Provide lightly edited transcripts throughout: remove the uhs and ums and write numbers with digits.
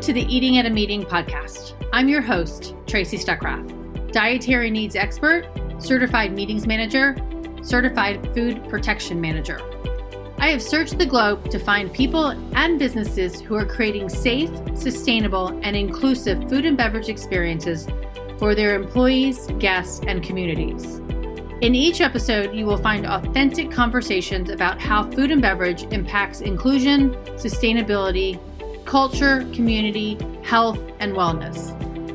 Welcome to the Eating at a Meeting podcast. I'm your host, Tracy Stuckrath, dietary needs expert, certified meetings manager, certified food protection manager. I have searched the globe to find people and businesses who are creating safe, sustainable, and inclusive food and beverage experiences for their employees, guests, and communities. In each episode, you will find authentic conversations about how food and beverage impacts inclusion, sustainability, culture, community, health, and wellness.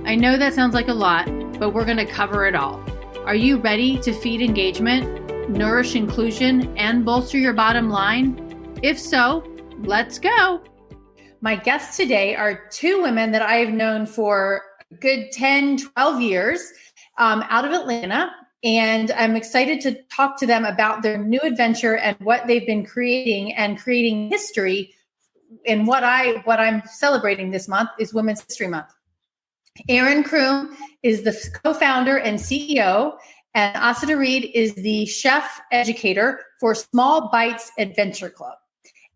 I know that sounds like a lot, but we're going to cover it all. Are you ready to feed engagement, nourish inclusion, and bolster your bottom line? If so, let's go. My guests today are two women that I have known for a good 10, 12 years out of Atlanta. And I'm excited to talk to them about their new adventure and what they've been creating and creating history. And what I'm celebrating this month is Women's History Month. Erin Croom is the co-founder and CEO, and Asata Reid is the chef educator for Small Bites Adventure Club.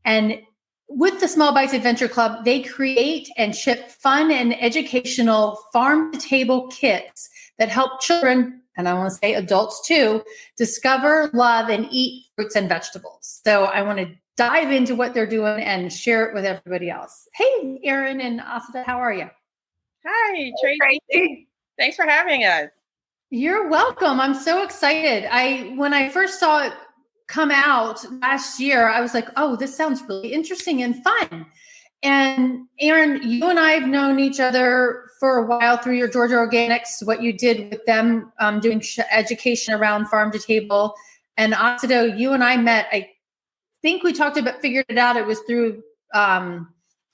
And with the Small Bites Adventure Club, they create and ship fun and educational farm-to-table kits that help children, and I want to say adults too, discover, love, and eat fruits and vegetables. So I want to dive into what they're doing and share it with everybody else. Hey, Erin and Asata, how are you? Hi, Tracy. Thanks for having us. You're welcome. I'm so excited. When I first saw it come out last year, I was like, oh, this sounds really interesting and fun. And Erin, you and I have known each other for a while through your Georgia Organics, what you did with them doing education around farm to table. And Asata, you and I met, I think we figured it out. It was through a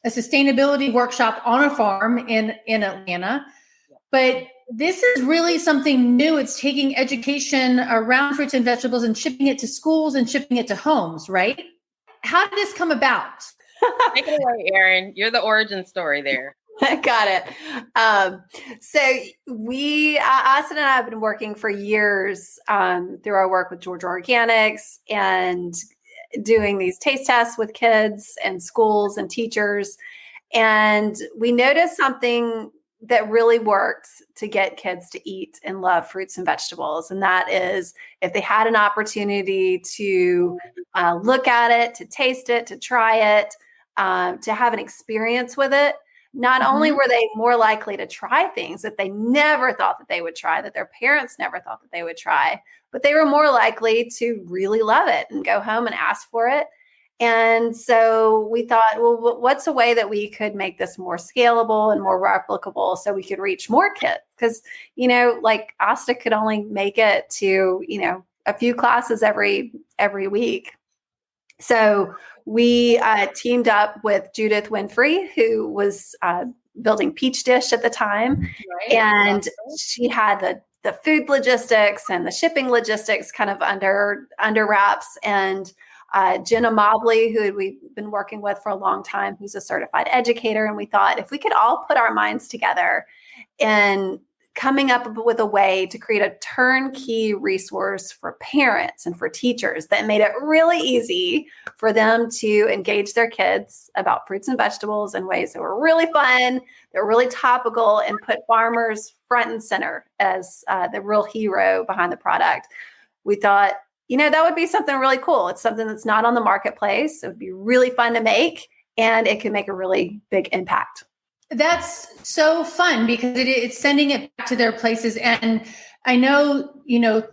sustainability workshop on a farm in Atlanta. But this is really something new. It's taking education around fruits and vegetables and shipping it to schools and shipping it to homes, right? How did this come about? Take it away, Erin. You're the origin story there. Got it. So Austin and I have been working for years through our work with Georgia Organics and doing these taste tests with kids and schools and teachers. And we noticed something that really works to get kids to eat and love fruits and vegetables. And that is if they had an opportunity to look at it, to taste it, to try it, to have an experience with it. Not only were they more likely to try things that they never thought that they would try, that their parents never thought that they would try, but they were more likely to really love it and go home and ask for it. And so we thought, well, what's a way that we could make this more scalable and more replicable so we could reach more kids? Because, like Asta could only make it to, a few classes every week. So we teamed up with Judith Winfrey, who was building Peach Dish at the time. Right. And she had the food logistics and the shipping logistics kind of under wraps. And Jenna Mobley, who we've been working with for a long time, who's a certified educator. And we thought if we could all put our minds together and coming up with a way to create a turnkey resource for parents and for teachers that made it really easy for them to engage their kids about fruits and vegetables in ways that were really fun, that were really topical, and put farmers front and center as the real hero behind the product. We thought, that would be something really cool. It's something that's not on the marketplace. It would be really fun to make, and it could make a really big impact. That's so fun because it's sending it back to their places. And I know,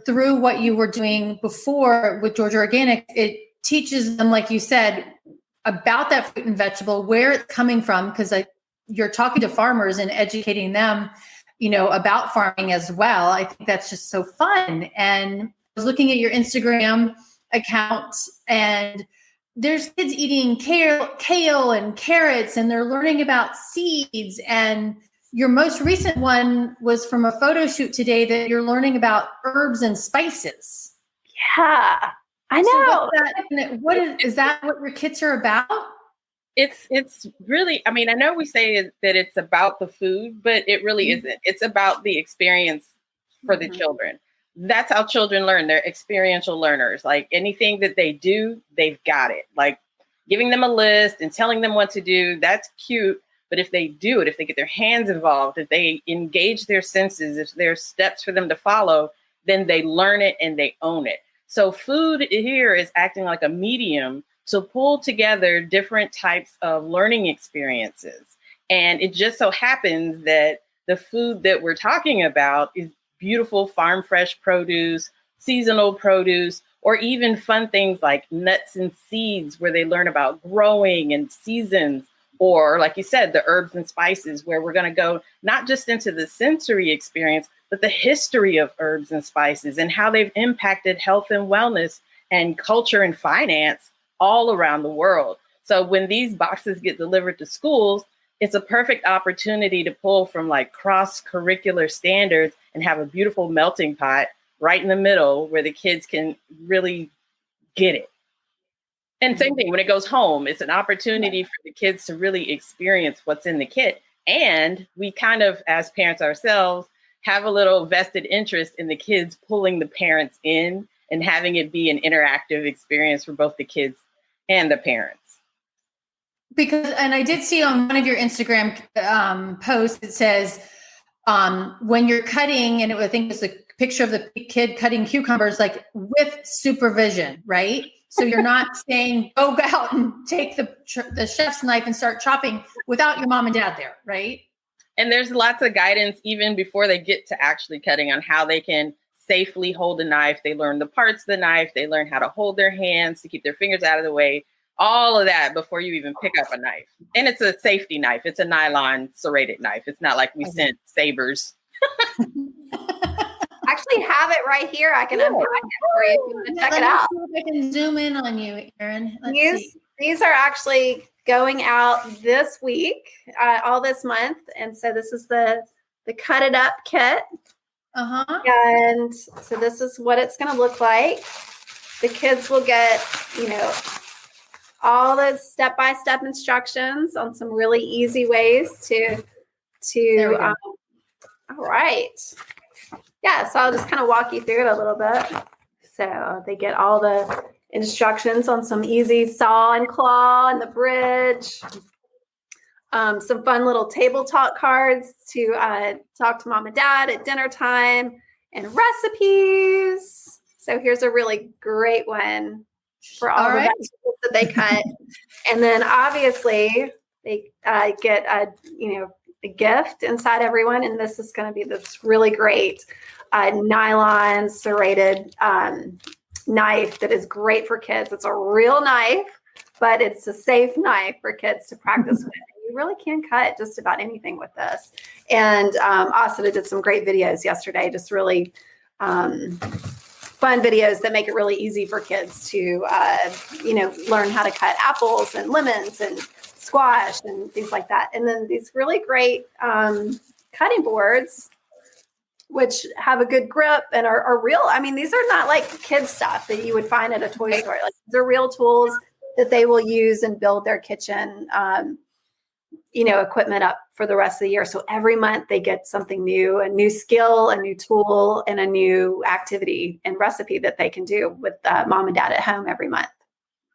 through what you were doing before with Georgia Organic, it teaches them, like you said, about that fruit and vegetable, where it's coming from, because you're talking to farmers and educating them, about farming as well. I think that's just so fun. And I was looking at your Instagram account, and there's kids eating kale and carrots, and they're learning about seeds. And your most recent one was from a photo shoot today that you're learning about herbs and spices. Yeah, I know. So is that what your kits are about? It's really, I know we say that it's about the food, but it really isn't. It's about the experience for the children. That's how children learn. They're experiential learners. Like anything that they do, they've got it. Like giving them a list and telling them what to do, that's cute. But if they do it, if they get their hands involved, if they engage their senses, if there's steps for them to follow, then they learn it and they own it. So food here is acting like a medium to pull together different types of learning experiences. And it just so happens that the food that we're talking about is beautiful farm fresh produce, seasonal produce, or even fun things like nuts and seeds where they learn about growing and seasons, or like you said, the herbs and spices, where we're going to go not just into the sensory experience, but the history of herbs and spices and how they've impacted health and wellness and culture and finance all around the world. So when these boxes get delivered to schools, it's a perfect opportunity to pull from like cross-curricular standards and have a beautiful melting pot right in the middle where the kids can really get it. And same thing when it goes home, it's an opportunity for the kids to really experience what's in the kit. And we kind of, as parents ourselves, have a little vested interest in the kids pulling the parents in and having it be an interactive experience for both the kids and the parents. Because, and I did see on one of your Instagram posts, it says, when you're cutting, and I think it's a picture of the kid cutting cucumbers, like with supervision, right? So you're not saying, go out and take the chef's knife and start chopping without your mom and dad there, right? And there's lots of guidance even before they get to actually cutting on how they can safely hold a knife. They learn the parts of the knife. They learn how to hold their hands to keep their fingers out of the way. All of that before you even pick up a knife. And it's a safety knife. It's a nylon serrated knife. It's not like we sent sabers. Actually have it right here. I can unpack it for you if you want to check it out. See if I can zoom in on you, Erin. These are actually going out this week, all this month. And so this is the cut it up kit. And so this is what it's going to look like. The kids will get, all the step-by-step instructions on some really easy ways to all right. Yeah, so I'll just kind of walk you through it a little bit. So they get all the instructions on some easy saw and claw and the bridge. Some fun little table talk cards to talk to mom and dad at dinner time, and recipes. So here's a really great one for all the vegetables that they cut. And then obviously they get a gift inside everyone. And this is going to be this really great nylon serrated knife that is great for kids. It's a real knife, but it's a safe knife for kids to practice with. You really can cut just about anything with this. And Asata did some great videos yesterday, just really fun videos that make it really easy for kids to, learn how to cut apples and lemons and squash and things like that. And then these really great cutting boards, which have a good grip and are real. I mean, these are not like kid stuff that you would find at a toy store. Like, they're real tools that they will use and build their kitchen, equipment up for the rest of the year. So every month they get something new, a new skill, a new tool, and a new activity and recipe that they can do with mom and dad at home every month.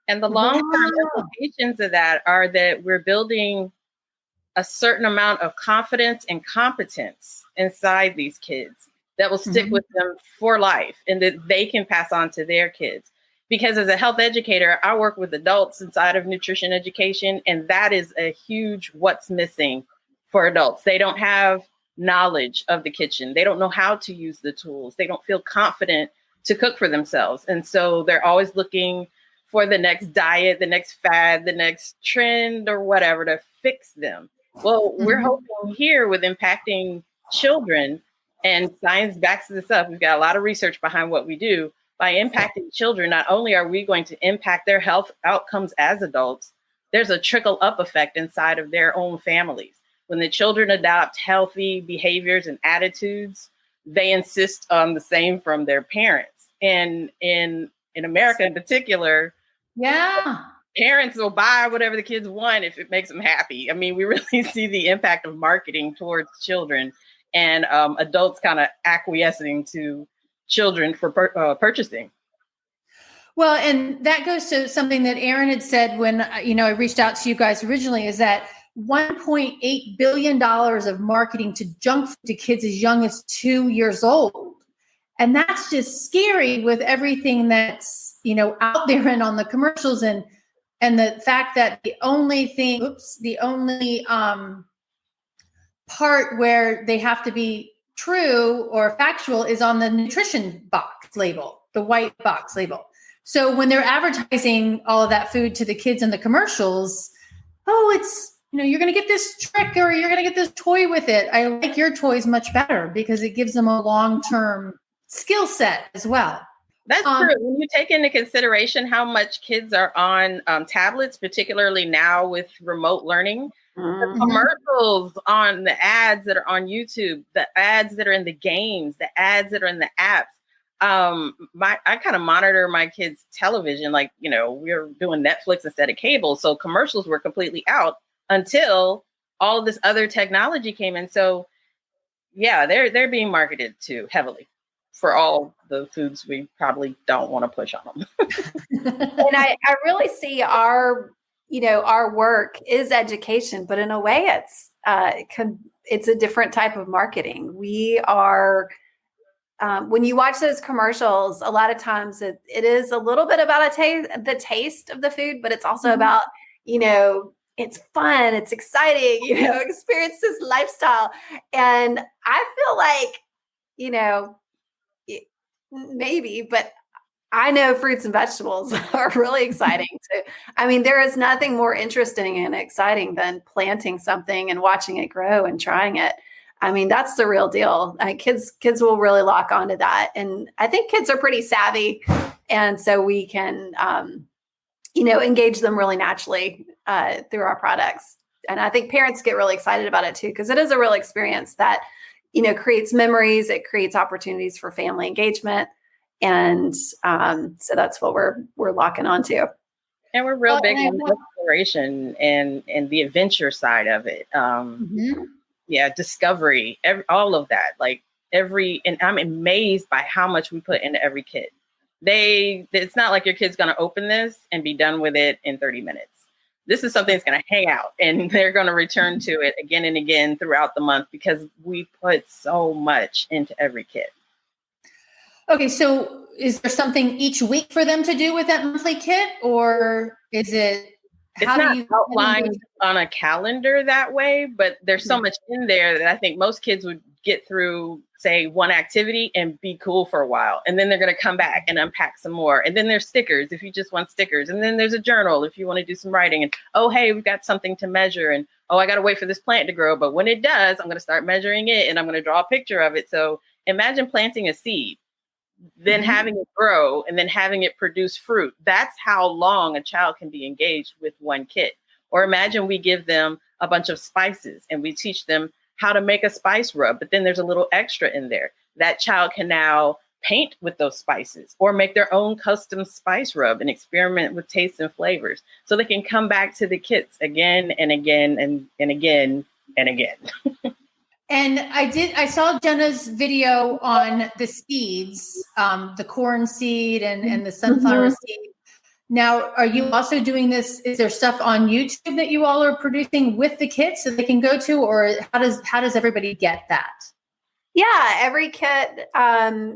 And the long-term implications of that are that we're building a certain amount of confidence and competence inside these kids that will stick with them for life and that they can pass on to their kids. Because as a health educator, I work with adults inside of nutrition education, and that is a huge what's missing for adults. They don't have knowledge of the kitchen. They don't know how to use the tools. They don't feel confident to cook for themselves. And so they're always looking for the next diet, the next fad, the next trend or whatever to fix them. Well, we're hoping here with impacting children, and science backs this up. We've got a lot of research behind what we do. By impacting children, not only are we going to impact their health outcomes as adults, there's a trickle up effect inside of their own families. When the children adopt healthy behaviors and attitudes, they insist on the same from their parents. And in America in particular, parents will buy whatever the kids want if it makes them happy. I mean, we really see the impact of marketing towards children and adults kind of acquiescing to children for purchasing. Well, and that goes to something that Erin had said when, I reached out to you guys originally, is that $1.8 billion of marketing to junk food to kids as young as 2 years old. And that's just scary with everything that's, out there and on the commercials and the fact that the only part where they have to be true or factual is on the nutrition box label, the white box label. So when they're advertising all of that food to the kids in the commercials, it's, you're going to get this trick or you're going to get this toy with it. I like your toys much better because it gives them a long-term skill set as well. That's true. When you take into consideration how much kids are on tablets, particularly now with remote learning, the commercials on the ads that are on YouTube, the ads that are in the games, the ads that are in the apps. I kind of monitor my kids' television, like, we're doing Netflix instead of cable. So commercials were completely out until all of this other technology came in. So yeah, they're being marketed to heavily for all the foods we probably don't want to push on them. And I really see our work is education, but in a way it's a different type of marketing. We are, when you watch those commercials, a lot of times it is a little bit about the taste of the food, but it's also about, it's fun, it's exciting, experience this lifestyle. And I feel like, maybe, but I know fruits and vegetables are really exciting too. There is nothing more interesting and exciting than planting something and watching it grow and trying it. That's the real deal. Kids will really lock onto that. And I think kids are pretty savvy. And so we can, engage them really naturally through our products. And I think parents get really excited about it too, because it is a real experience that, creates memories. It creates opportunities for family engagement. And so that's what we're locking onto. And we're real big on exploration and the adventure side of it. Yeah, discovery, all of that. And I'm amazed by how much we put into every kid. It's not like your kid's going to open this and be done with it in 30 minutes. This is something that's going to hang out and they're going to return to it again and again throughout the month because we put so much into every kid. Okay, so is there something each week for them to do with that monthly kit, or is it? It's not outlined on a calendar that way, but there's so much in there that I think most kids would get through, say, one activity and be cool for a while. And then they're going to come back and unpack some more. And then there's stickers if you just want stickers. And then there's a journal if you want to do some writing. And, oh, hey, we've got something to measure. And, oh, I got to wait for this plant to grow. But when it does, I'm going to start measuring it and I'm going to draw a picture of it. So imagine planting a seed, then having it grow and then having it produce fruit. That's how long a child can be engaged with one kit. Or imagine we give them a bunch of spices and we teach them how to make a spice rub, but then there's a little extra in there. That child can now paint with those spices or make their own custom spice rub and experiment with tastes and flavors. So they can come back to the kits again and again and again and again. And I saw Jenna's video on the seeds, the corn seed and the sunflower seed. Now, are you also doing this? Is there stuff on YouTube that you all are producing with the kits that they can go to, or how does everybody get that? Yeah, every kit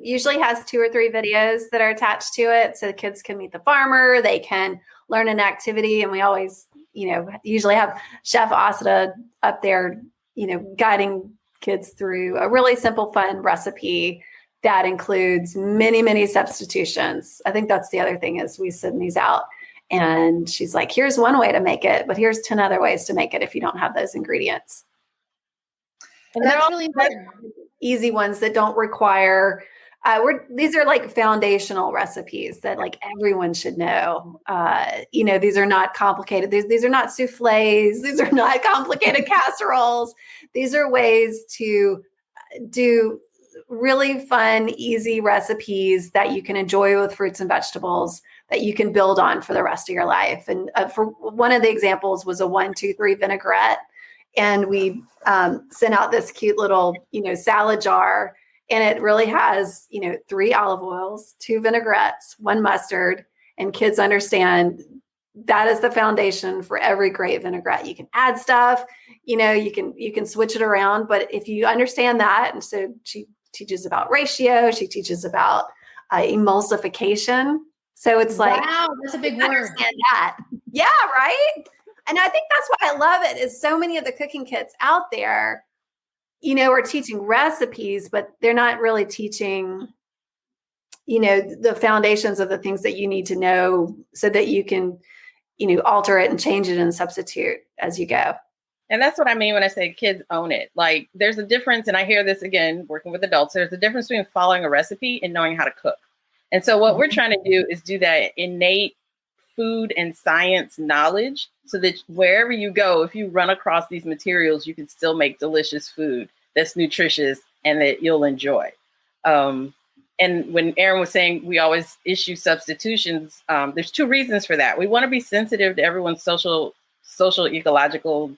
usually has 2 or 3 videos that are attached to it. So the kids can meet the farmer, they can learn an activity. And we always, usually have Chef Asata up there, guiding kids through a really simple, fun recipe that includes many, many substitutions. I think that's the other thing is we send these out and she's like, here's one way to make it, but here's 10 other ways to make it if you don't have those ingredients. And that's really important. Easy ones that don't require, these are like foundational recipes that like everyone should know. These are not complicated. These are not soufflés. These are not complicated casseroles. These are ways to do really fun, easy recipes that you can enjoy with fruits and vegetables that you can build on for the rest of your life. And for one of the examples was a 1, 2, 3 vinaigrette. And we sent out this cute little, salad jar. And it really has, 3 olive oils, 2 vinaigrettes, 1 mustard. And kids understand that is the foundation for every great vinaigrette. You can add stuff, you can switch it around, but if you understand that, and so she teaches about ratio, she teaches about emulsification. So it's like, wow, that's a big word. Understand that. Yeah, right. And I think that's why I love it is so many of the cooking kits out there, are teaching recipes, but they're not really teaching, the foundations of the things that you need to know so that you can, alter it and change it and substitute as you go. And that's what I mean when I say kids own it. Like there's a difference, and I hear this again, working with adults, there's a difference between following a recipe and knowing how to cook. And so what we're trying to do is do that innate food and science knowledge so that wherever you go, if you run across these materials, you can still make delicious food that's nutritious and that you'll enjoy. And when Erin was saying we always issue substitutions, there's two reasons for that. We want to be sensitive to everyone's social ecological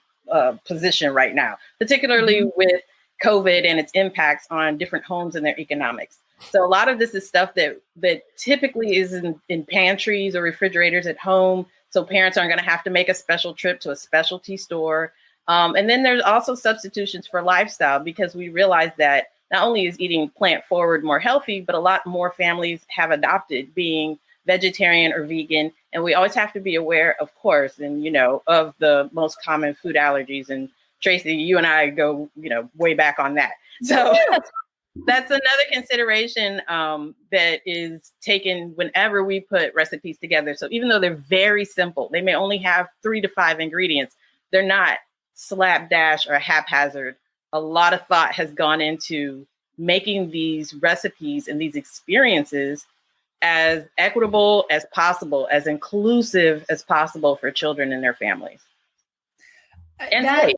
position right now, particularly with COVID and its impacts on different homes and their economics. So a lot of this is stuff that typically is in pantries or refrigerators at home. So parents aren't going to have to make a special trip to a specialty store. And then there's also substitutions for lifestyle, because we realize that not only is eating plant forward more healthy, but a lot more families have adopted being vegetarian or vegan. And we always have to be aware, of course, and, of the most common food allergies. And Tracy, you and I go, way back on that. So that's another consideration that is taken whenever we put recipes together. So even though they're very simple, they may only have 3 to 5 ingredients. They're not slapdash or haphazard. A lot of thought has gone into making these recipes and these experiences as equitable as possible, as inclusive as possible for children and their families. And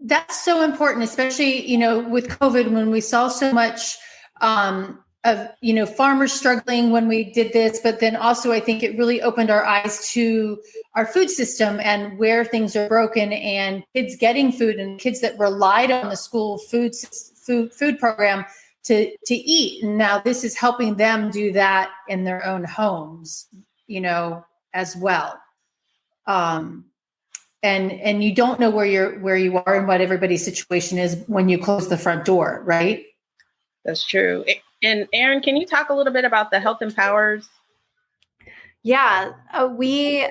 that's so important, especially, with COVID, when we saw so much of, farmers struggling when we did this, but then also I think it really opened our eyes to our food system and where things are broken, and kids getting food, and kids that relied on the school food program to eat. And now this is helping them do that in their own homes, as well. And you don't know where you are and what everybody's situation is when you close the front door, right? That's true. And Erin, can you talk a little bit about the Health Empowers? Yeah, we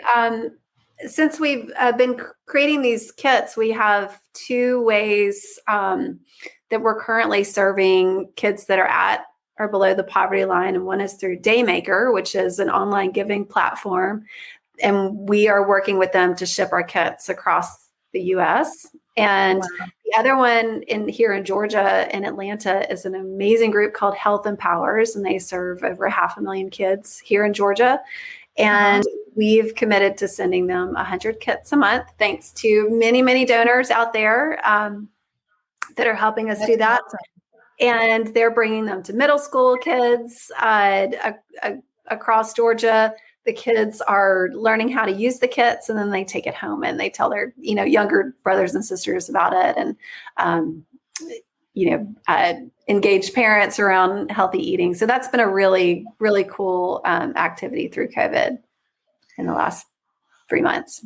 since we've been creating these kits, we have 2 ways that we're currently serving kids that are at or below the poverty line. And one is through Daymaker, which is an online giving platform. And we are working with them to ship our kits across the U.S. And the other one here in Georgia and Atlanta is an amazing group called Health Empowers, and they serve over 500,000 kids here in Georgia. And we've committed to sending them 100 kits a month, thanks to many, many donors out there that are helping us do that. Awesome. And they're bringing them to middle school kids across Georgia. The kids are learning how to use the kits, and then they take it home and they tell their, younger brothers and sisters about it, and, engage parents around healthy eating. So that's been a really, really cool activity through COVID in the last 3 months.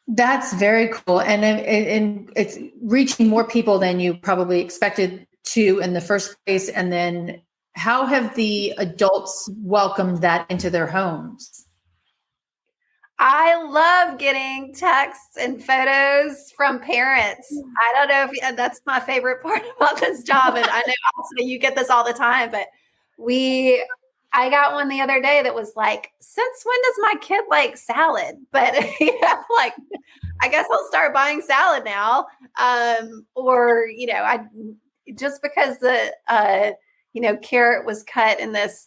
That's very cool. And it's reaching more people than you probably expected to in the first place. And then how have the adults welcomed that into their homes? I love getting texts and photos from parents. I don't know if that's my favorite part about this job. And I know also you get this all the time, but I got one the other day that was like, since when does my kid like salad? But like, I guess I'll start buying salad now. Or, I just because the, carrot was cut in this,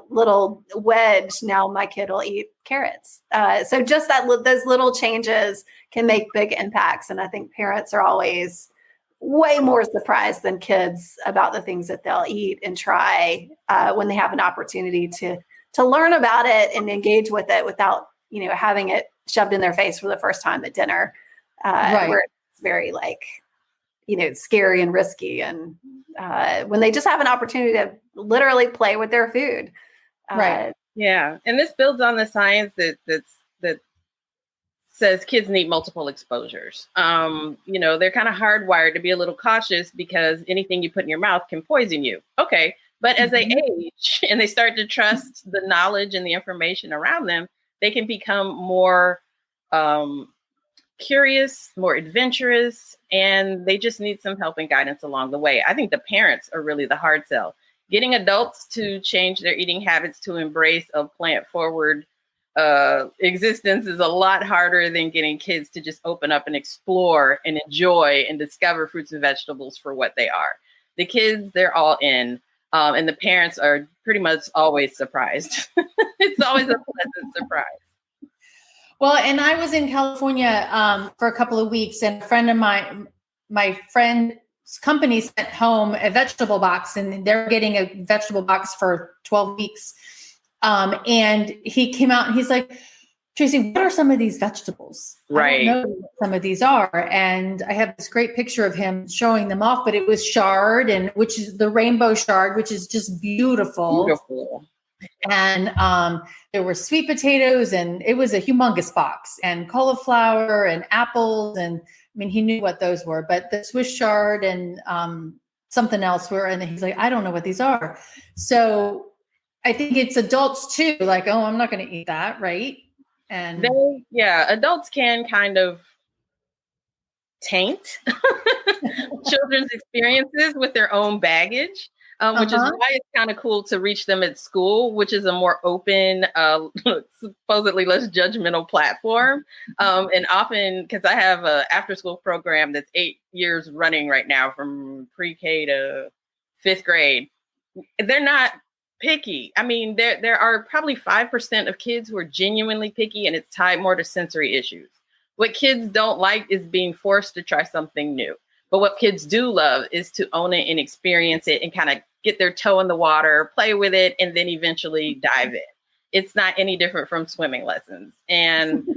little wedge, now my kid will eat carrots. So just those little changes can make big impacts. And I think parents are always way more surprised than kids about the things that they'll eat and try when they have an opportunity to learn about it and engage with it without, having it shoved in their face for the first time at dinner, where it's very scary and risky. And when they just have an opportunity to literally play with their food. Right. Yeah. And this builds on the science that says kids need multiple exposures. They're kind of hardwired to be a little cautious because anything you put in your mouth can poison you. Okay. But as they age and they start to trust the knowledge and the information around them, they can become more curious, more adventurous, and they just need some help and guidance along the way. I think the parents are really the hard sell. Getting adults to change their eating habits to embrace a plant-forward existence is a lot harder than getting kids to just open up and explore and enjoy and discover fruits and vegetables for what they are. The kids, they're all in, and the parents are pretty much always surprised. It's always a pleasant surprise. Well, and I was in California for a couple of weeks, and a friend of my friend's company sent home a vegetable box, and they're getting a vegetable box for 12 weeks. And he came out and he's like, Tracy, what are some of these vegetables? Right. I don't know what some of these are. And I have this great picture of him showing them off, but it was chard, and which is the rainbow chard, which is just beautiful. Beautiful. And there were sweet potatoes, and it was a humongous box, and cauliflower and apples. And I mean, he knew what those were, but the Swiss chard and something else were. And he's like, I don't know what these are. So I think it's adults too, like, oh, I'm not going to eat that. Right. And adults can kind of taint children's experiences with their own baggage. Which is why it's kind of cool to reach them at school, which is a more open, supposedly less judgmental platform. And often, because I have an after-school program that's 8 years running right now from pre-K to 5th grade, they're not picky. I mean, there are probably 5% of kids who are genuinely picky, and it's tied more to sensory issues. What kids don't like is being forced to try something new. But what kids do love is to own it and experience it and kind of get their toe in the water, play with it, and then eventually dive in. It's not any different from swimming lessons. And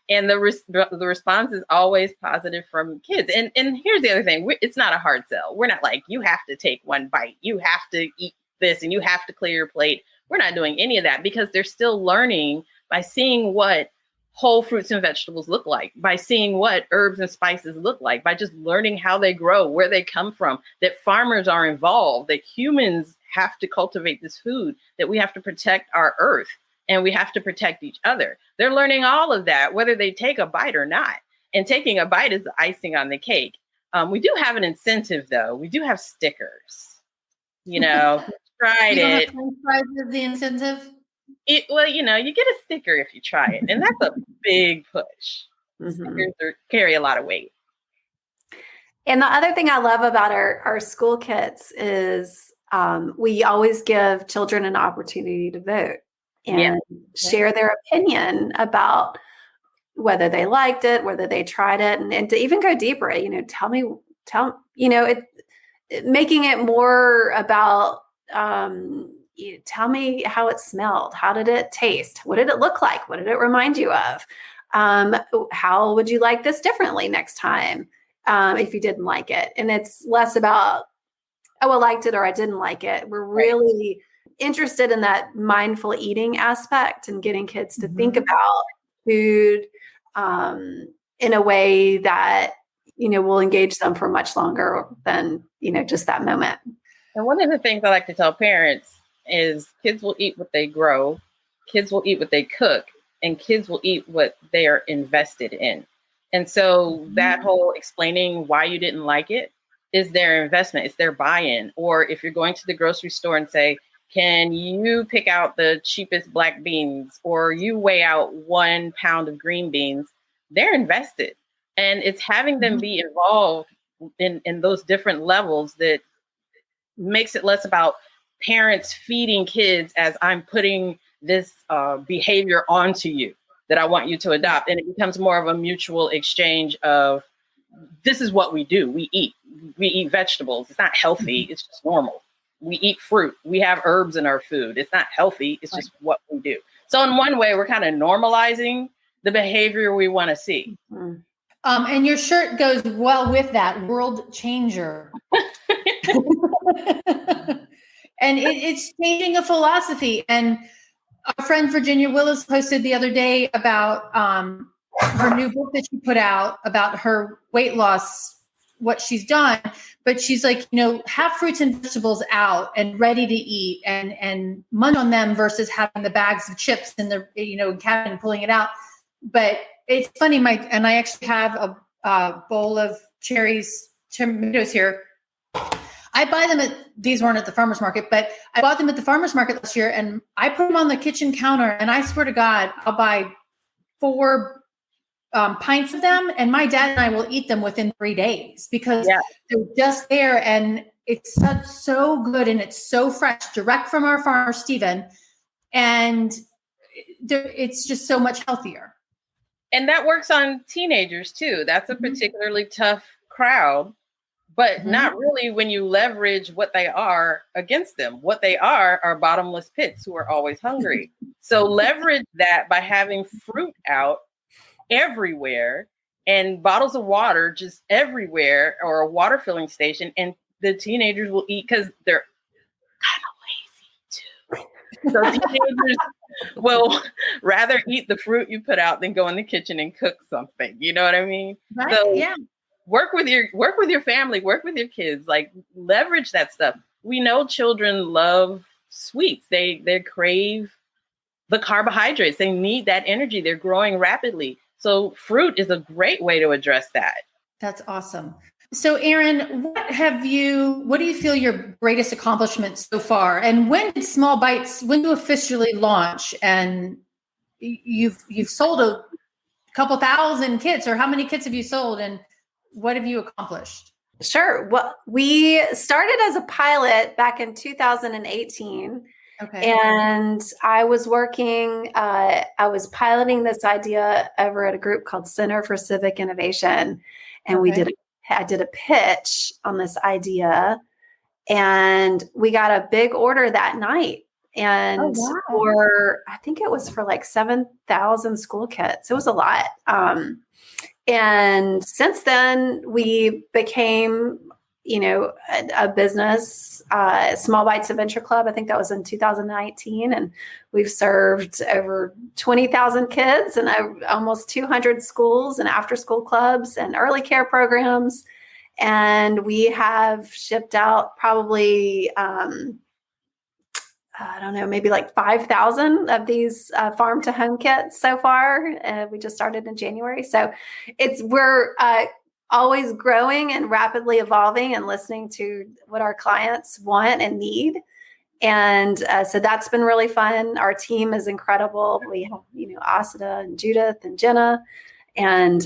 and the response is always positive from kids. And here's the other thing. It's not a hard sell. We're not like, you have to take one bite. You have to eat this and you have to clear your plate. We're not doing any of that because they're still learning by seeing what whole fruits and vegetables look like, by seeing what herbs and spices look like, by just learning how they grow, where they come from, that farmers are involved, that humans have to cultivate this food, that we have to protect our earth and we have to protect each other. They're learning all of that, whether they take a bite or not. And taking a bite is the icing on the cake. We do have an incentive, though. We do have stickers. Tried it. French fries is the incentive? You get a sticker if you try it, and that's a big push. Stickers carry a lot of weight. And the other thing I love about our school kits is we always give children an opportunity to vote and share their opinion about whether they liked it, whether they tried it, and to even go deeper. Making it more about. Tell me how it smelled. How did it taste? What did it look like? What did it remind you of? How would you like this differently next time if you didn't like it? And it's less about, oh, I liked it or I didn't like it. We're really interested in that mindful eating aspect and getting kids to think about food in a way that, will engage them for much longer than, just that moment. And one of the things I like to tell parents is kids will eat what they grow, kids will eat what they cook, and kids will eat what they are invested in. And so that whole explaining why you didn't like it is their investment, it's their buy-in. Or if you're going to the grocery store and say, can you pick out the cheapest black beans, or you weigh out 1 pound of green beans, they're invested. And it's having them be involved in those different levels that makes it less about parents feeding kids as I'm putting this behavior onto you that I want you to adopt. And it becomes more of a mutual exchange of, this is what we do. We eat vegetables. It's not healthy. It's just normal. We eat fruit. We have herbs in our food. It's not healthy. It's just what we do. So in one way, we're kind of normalizing the behavior we want to see. And your shirt goes well with that, world changer. And it's changing a philosophy. And our friend Virginia Willis posted the other day about her new book that she put out about her weight loss, what she's done, but she's like, have fruits and vegetables out and ready to eat and munch on them versus having the bags of chips in the, cabinet and pulling it out. But it's funny, I actually have a bowl of tomatoes here. I buy them these weren't at the farmer's market, but I bought them at the farmer's market last year and I put them on the kitchen counter and I swear to God, I'll buy 4 pints of them and my dad and I will eat them within 3 days because they're just there and it's so good and it's so fresh, direct from our farmer, Stephen. And it's just so much healthier. And that works on teenagers too. That's a particularly tough crowd, but not really when you leverage what they are against them. What they are bottomless pits who are always hungry. So leverage that by having fruit out everywhere and bottles of water just everywhere or a water filling station. And the teenagers will eat because they're kind of lazy too. So teenagers will rather eat the fruit you put out than go in the kitchen and cook something. You know what I mean? Right. So yeah. Work with your family, work with your kids, like leverage that stuff. We know children love sweets. They crave the carbohydrates. They need that energy. They're growing rapidly. So fruit is a great way to address that. That's awesome. So Erin, what do you feel your greatest accomplishment so far? And when you officially launch and you've sold a couple thousand kits, or how many kits have you sold and what have you accomplished? Sure. Well, we started as a pilot back in 2018. Okay. And I was I was piloting this idea over at a group called Center for Civic Innovation. And I did a pitch on this idea and we got a big order that night. And I think it was for like 7,000 school kits. It was a lot. And since then we became, a business, Small Bites Adventure Club. I think that was in 2019. And we've served over 20,000 kids and almost 200 schools and after school clubs and early care programs. And we have shipped out probably, maybe like 5,000 of these farm to home kits so far. We just started in January. So we're always growing and rapidly evolving and listening to what our clients want and need. And so that's been really fun. Our team is incredible. We have, Asata and Judith and Jenna and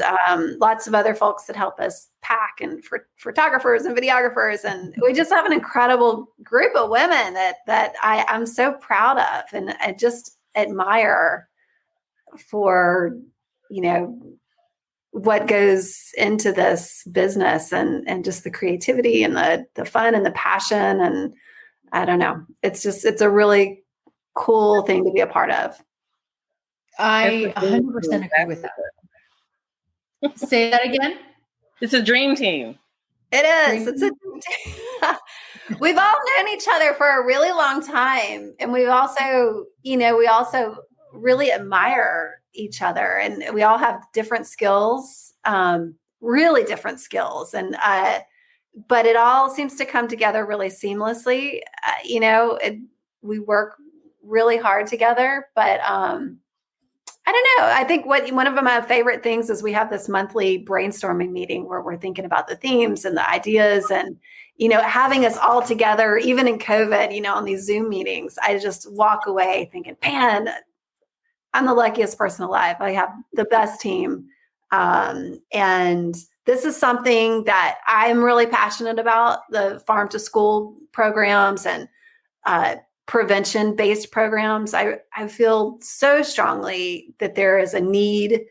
lots of other folks that help us pack and photographers and videographers. And we just have an incredible group of women that I'm so proud of and I just admire for, what goes into this business and just the creativity and the fun and the passion. And I don't know, it's a really cool thing to be a part of. I 100% agree with that. Say that again. It's a dream team. It is. It's a dream team. We've all known each other for a really long time. And we also really admire each other and we all have different skills, really different skills. And, but it all seems to come together really seamlessly. We work really hard together, but, I don't know. I think one of my favorite things is we have this monthly brainstorming meeting where we're thinking about the themes and the ideas and, having us all together, even in COVID, on these Zoom meetings, I just walk away thinking, man, I'm the luckiest person alive. I have the best team. And this is something that I'm really passionate about, the farm to school programs and prevention-based programs. I feel so strongly that there is a need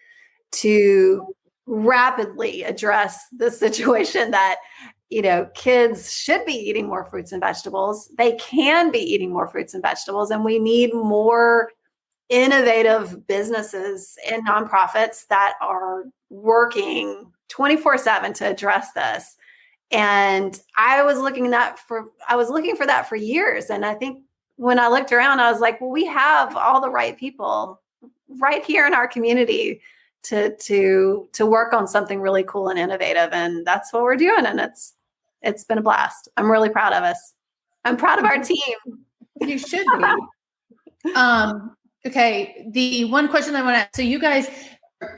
to rapidly address the situation that, kids should be eating more fruits and vegetables. They can be eating more fruits and vegetables, and we need more innovative businesses and nonprofits that are working 24/7 to address this. And I was looking for that for years. And I think when I looked around, I was like, well, we have all the right people right here in our community to work on something really cool and innovative. And that's what we're doing. And it's been a blast. I'm really proud of us. I'm proud of our team. You should be. Okay. The one question I want to ask, so you guys,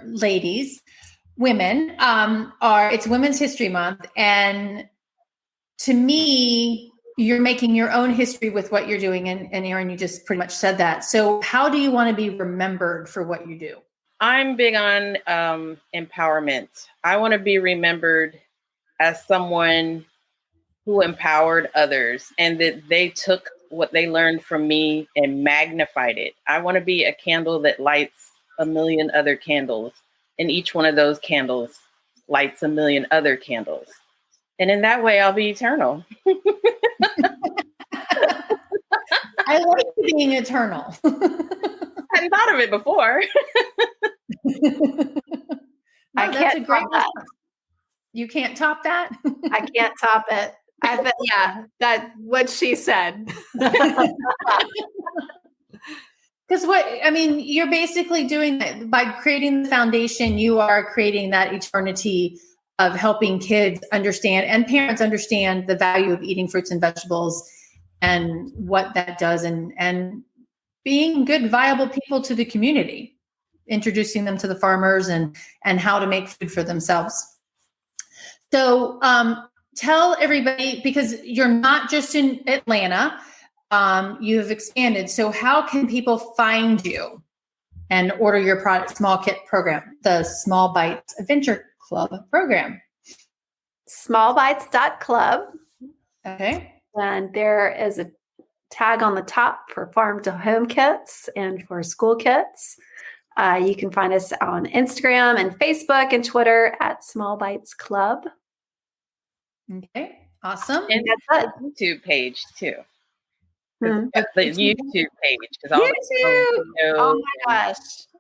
ladies, women, it's Women's History Month. And to me, you're making your own history with what you're doing. And Erin, you just pretty much said that. So how do you want to be remembered for what you do? I'm big on empowerment. I want to be remembered as someone who empowered others and that they took what they learned from me and magnified it. I want to be a candle that lights a million other candles, and each one of those candles lights a million other candles. And in that way, I'll be eternal. I like being eternal. I hadn't thought of it before. That's a great one. You can't top that? I can't top it. That's what she said. Because you're basically doing that by creating the foundation. You are creating that eternity of helping kids understand and parents understand the value of eating fruits and vegetables and what that does, and being good, viable people to the community, introducing them to the farmers and how to make food for themselves. So tell everybody, because you're not just in Atlanta, you have expanded. So how can people find you and order your product, small kit program, the Small Bites Adventure Club program? Smallbites.club. Okay. And there is a tag on the top for farm to home kits and for school kits. You can find us on Instagram and Facebook and Twitter at Small Bites Club. Okay, awesome. And that's a YouTube page too. The YouTube page. YouTube. Oh my gosh.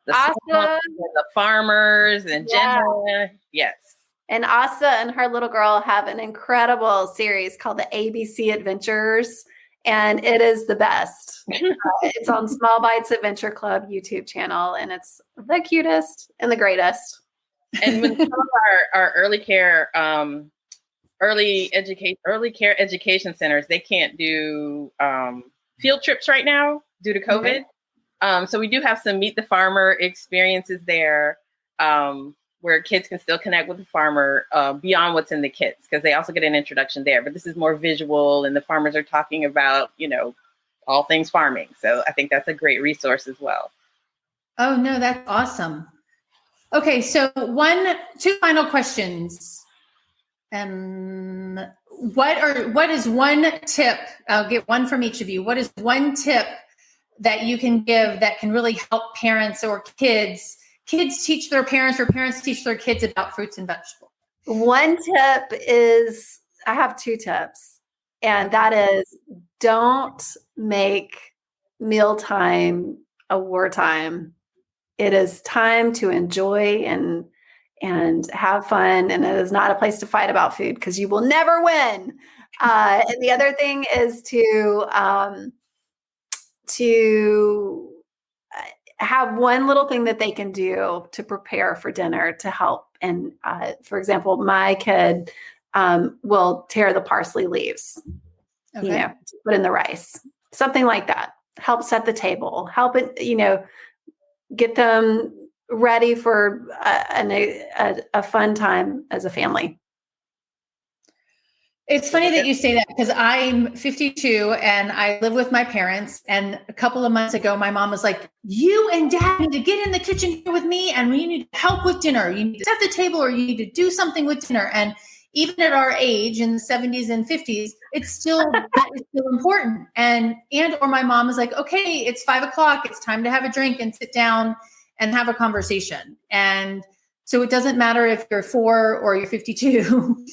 The farmers and Jenna. Yes. And Asa and her little girl have an incredible series called the ABC Adventures, and it is the best. It's on Small Bites Adventure Club YouTube channel, and it's the cutest and the greatest. And when some of our early care education centers, they can't do field trips right now due to COVID. Okay. So we do have some Meet the Farmer experiences there, where kids can still connect with the farmer beyond what's in the kits, because they also get an introduction there. But this is more visual, and the farmers are talking about, all things farming. So I think that's a great resource as well. Oh, no, that's awesome. Okay, so 2 final questions. What is one tip? I'll get one from each of you. What is one tip that you can give that can really help parents or kids teach their parents or parents teach their kids about fruits and vegetables? One tip is, I have 2 tips, and that is, don't make mealtime a wartime. It is time to enjoy and have fun, and it is not a place to fight about food, because you will never win. And the other thing is to have one little thing that they can do to prepare for dinner to help. And for example, my kid will tear the parsley leaves, to put in the rice, something like that. Help set the table, help it, get them ready for a fun time as a family. It's funny that you say that, because I'm 52 and I live with my parents. And a couple of months ago, my mom was like, you and Dad need to get in the kitchen here with me, and we need to help with dinner. You need to set the table, or you need to do something with dinner. And even at our age in the 70s and 50s, that is still important. Or my mom was like, okay, it's 5:00. It's time to have a drink and sit down and have a conversation. And so it doesn't matter if you're 4 or you're 52,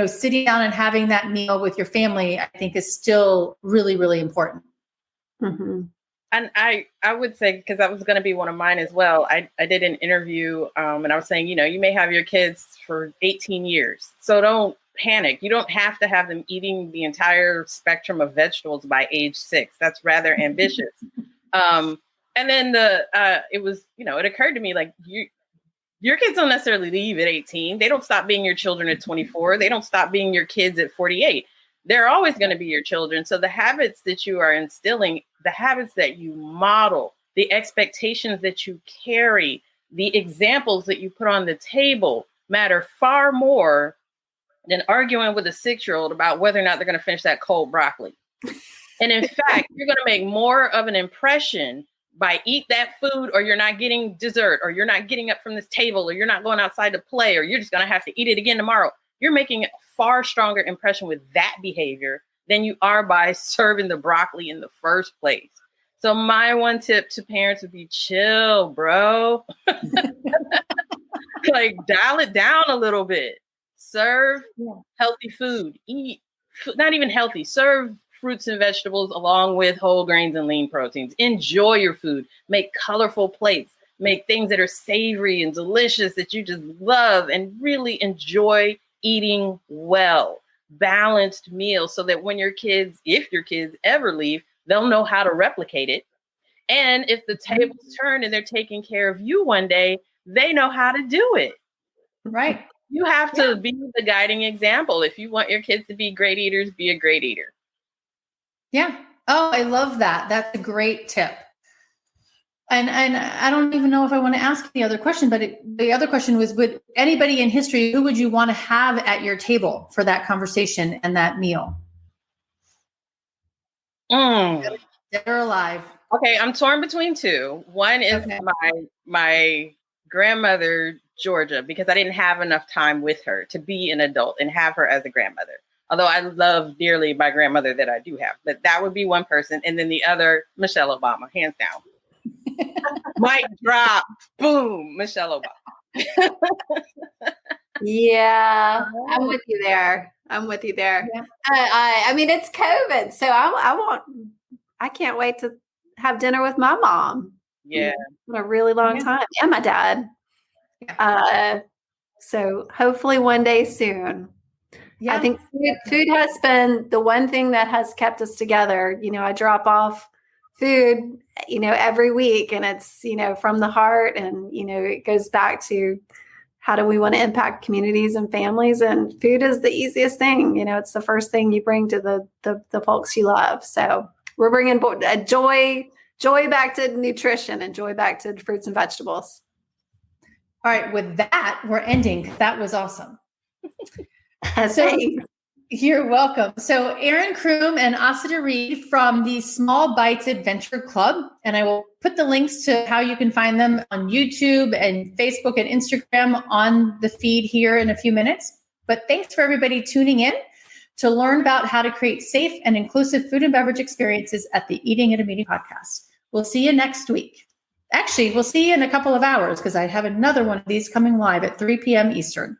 sitting down and having that meal with your family, I think, is still really, really important. Mm-hmm. And I would say, because that was going to be one of mine as well, I did an interview and I was saying, you may have your kids for 18 years. So don't panic. You don't have to have them eating the entire spectrum of vegetables by age 6. That's rather ambitious. And then it was, it occurred to me, like, Your kids don't necessarily leave at 18. They don't stop being your children at 24. They don't stop being your kids at 48. They're always going to be your children. So the habits that you are instilling, the habits that you model, the expectations that you carry, the examples that you put on the table matter far more than arguing with a 6-year-old about whether or not they're going to finish that cold broccoli. And in fact, you're going to make more of an impression by eat that food, or you're not getting dessert, or you're not getting up from this table, or you're not going outside to play, or you're just going to have to eat it again tomorrow. You're making a far stronger impression with that behavior than you are by serving the broccoli in the first place. So my one tip to parents would be chill, bro. Like dial it down a little bit. Serve healthy food. Eat, not even healthy, serve fruits and vegetables along with whole grains and lean proteins. Enjoy your food. Make colorful plates. Make things that are savory and delicious that you just love, and really enjoy eating well. Balanced meals so that when your kids, if your kids ever leave, they'll know how to replicate it. And if the tables turn and they're taking care of you one day, they know how to do it. Right. You have to be the guiding example. If you want your kids to be great eaters, be a great eater. Yeah. Oh, I love that. That's a great tip. And I don't even know if I want to ask the other question, but the other question was, would anybody in history, who would you want to have at your table for that conversation and that meal? Dead or alive? Okay, I'm torn between two. One is my grandmother, Georgia, because I didn't have enough time with her to be an adult and have her as a grandmother. Although I love dearly my grandmother that I do have, but that would be one person. And then the other, Michelle Obama, hands down. Mic drop, boom, Michelle Obama. Yeah, I'm with you there. Yeah. I mean, it's COVID, so I can't wait to have dinner with my mom. Yeah, in a really long time, and my dad. So hopefully one day soon. Yeah. I think food has been the one thing that has kept us together. You know, I drop off food, every week, and it's, from the heart, and, it goes back to how do we want to impact communities and families, and food is the easiest thing. It's the first thing you bring to the folks you love. So we're bringing joy back to nutrition and joy back to fruits and vegetables. All right. With that, we're ending. That was awesome. So you're welcome. So Erin Croom and Asata Reid from the Small Bites Adventure Club, and I will put the links to how you can find them on YouTube and Facebook and Instagram on the feed here in a few minutes. But thanks for everybody tuning in to learn about how to create safe and inclusive food and beverage experiences at the Eating at a Meeting podcast. We'll see you next week. Actually, we'll see you in a couple of hours because I have another one of these coming live at 3 p.m. Eastern.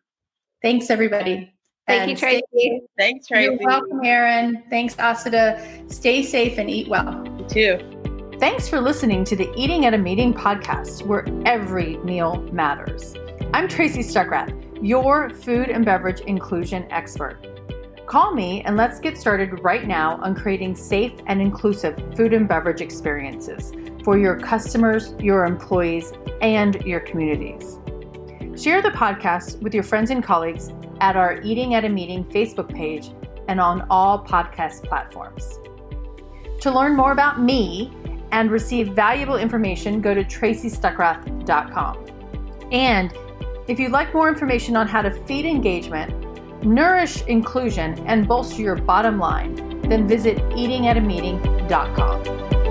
Thanks, everybody. Thank you, Tracy. Thanks, Tracy. You're welcome, Erin. Thanks, Asata. Stay safe and eat well. You too. Thanks for listening to the Eating at a Meeting podcast, where every meal matters. I'm Tracy Stuckrath, your food and beverage inclusion expert. Call me and let's get started right now on creating safe and inclusive food and beverage experiences for your customers, your employees, and your communities. Share the podcast with your friends and colleagues at our Eating at a Meeting Facebook page and on all podcast platforms. To learn more about me and receive valuable information, go to tracystuckrath.com. And if you'd like more information on how to feed engagement, nourish inclusion, and bolster your bottom line, then visit eatingatameeting.com.